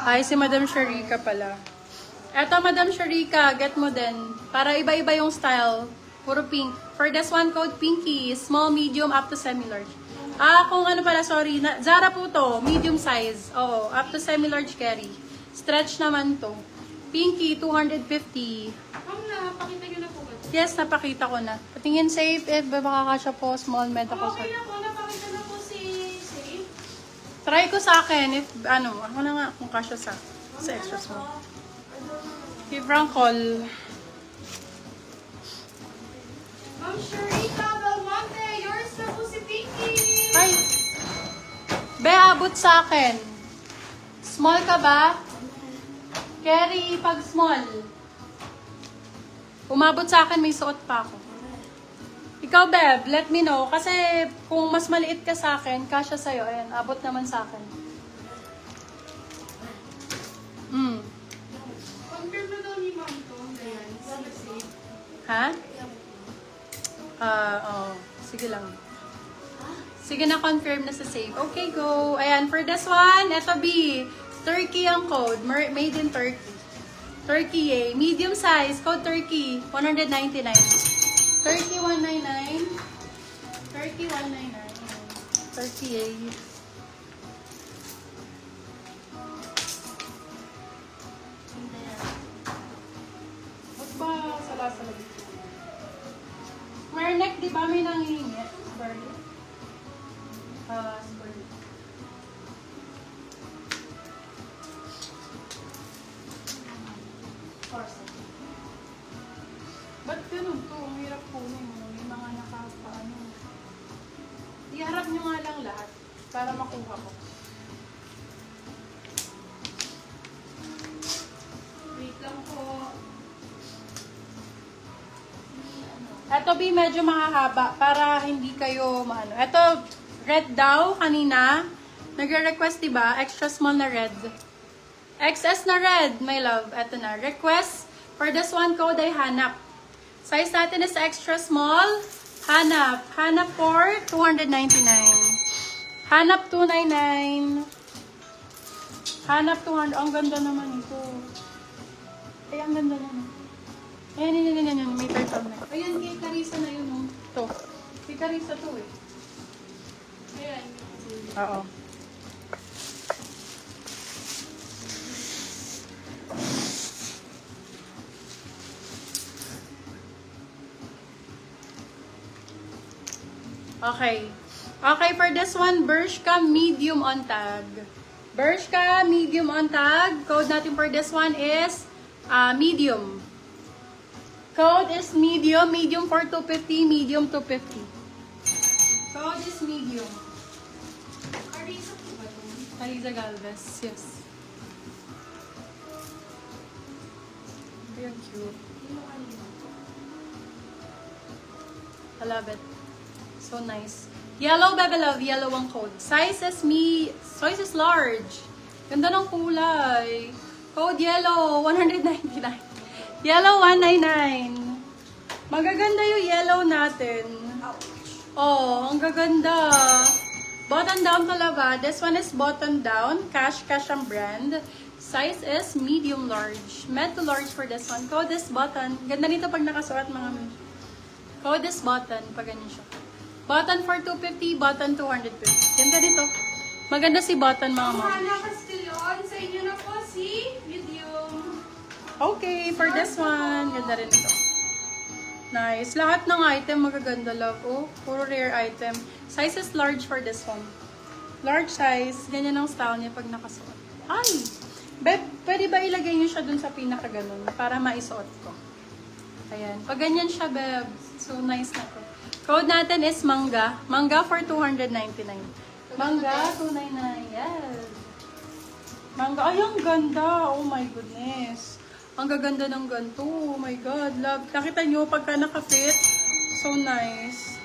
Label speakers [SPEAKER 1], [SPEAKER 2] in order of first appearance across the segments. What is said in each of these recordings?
[SPEAKER 1] Ay, si Madam Sharika pala. Eto, Madam Sharika, get mo din. Para iba-iba yung style. Puro pink. For this one, code Pinky. Small, medium, up to semi-large. Kung ano pala, sorry. Zara po to. Medium size. Oo, up to semi-large carry. Stretch naman to. Pinky, 250.
[SPEAKER 2] Napakita nyo na po ba?
[SPEAKER 1] Yes, napakita ko na. Patingin safe, baka kasya po. Small, med ako.
[SPEAKER 2] Okay na po. Napakita na po si Safe.
[SPEAKER 1] Try ko sa akin. If, ako na nga kung kasya sa extra small. Give Frank call.
[SPEAKER 2] Ma'am Sharika Belmonte, yours na po si Pinky.
[SPEAKER 1] Ay! Be, abot sa akin. Small ka ba? Carry pag small. Umabot sa akin, may suot pa ako. Ikaw, Beb, let me know. Kasi kung mas maliit ka sa akin, kasya sa'yo. Ayan, abot naman sa akin.
[SPEAKER 2] Confirm na daw ni Ma'am to. Ayan, si Safe.
[SPEAKER 1] Ha? Sige lang. Sige na, confirm na sa save. Okay, go. Ayan, for this one, eto B. Turkey ang code. Made in Turkey. Turkey A. Medium size. Code Turkey. 199. Turkey 199. Turkey 199. Turkey A. Ba't ba salasala dito? Square neck, di ba may nangihingi? Square neck. Square neck. Ba't ganun to? Ang hirap kunin mo. May mga nakapaano. Iharap nyo nga lang lahat para makuha ko.
[SPEAKER 2] Wait lang po.
[SPEAKER 1] Ito B, medyo mahahaba para hindi kayo maano. Ito, red daw kanina. Nagre-request diba? Extra small na red. XS na red, my love. Ito na. Request. For this one code ay hanap. Size natin is extra small. Hanap. Hanap for 299. Hanap 299. Hanap 200. Ang ganda naman ito. Ay, ang ganda naman. Ayan. May turtleneck. Ayan, kay Carissa na yun. Oh. Ito. Kay Carissa to eh.
[SPEAKER 2] Ayan.
[SPEAKER 1] Oo. Okay. Okay, for this one, Bershka medium on tag. Bershka medium on tag. Code natin for this one is medium. Code is medium. Medium for 250, medium 250. Code is medium.
[SPEAKER 2] Carissa po ba ito?
[SPEAKER 1] Carissa Galvez, yes. Very cute. I love it. So nice. Yellow, baby love. Yellow ang code. Size is large. Ganda ng kulay. Code yellow, 199. Yellow, 199. Magaganda yung yellow natin. Oh, ang gaganda. Button down talaga. This one is button down. Cash ang brand. Size is medium large. Med to large for this one. Code is button. Ganda nito pag nakasuot mga Code is button. Pag ganyan siya. Button for 250, button 250. Ganda dito. Maganda si button mga mom.
[SPEAKER 2] Hana Castellon, sa inyo na po si medium.
[SPEAKER 1] Okay, for this one, ganda rin ito. Nice. Lahat ng item magaganda, love. Oh, puro rare item. Size is large for this one. Large size. Ganyan ang style niya pag nakasuot. Ay! Beb, pwede ba ilagay niyo siya dun sa pinaka-ganon para maisuot ko? Ayan. Pag ganyan siya, beb. So, nice na to. Code natin is mangga. Mangga for 299. Mangga, 299. Yes. Mangga. Ay, ang ganda. Oh my goodness. Ang gaganda ng ganito. Oh my God. Love. Nakita nyo pagka naka-fit. So nice.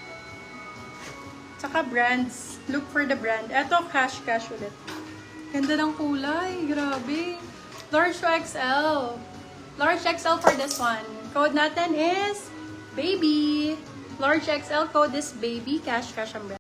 [SPEAKER 1] Tsaka brands. Look for the brand. Eto, cash ulit. Ganda ng kulay. Grabe. Large to XL. Large XL for this one. Code natin is baby. Large XL code is baby. Cash ang brand.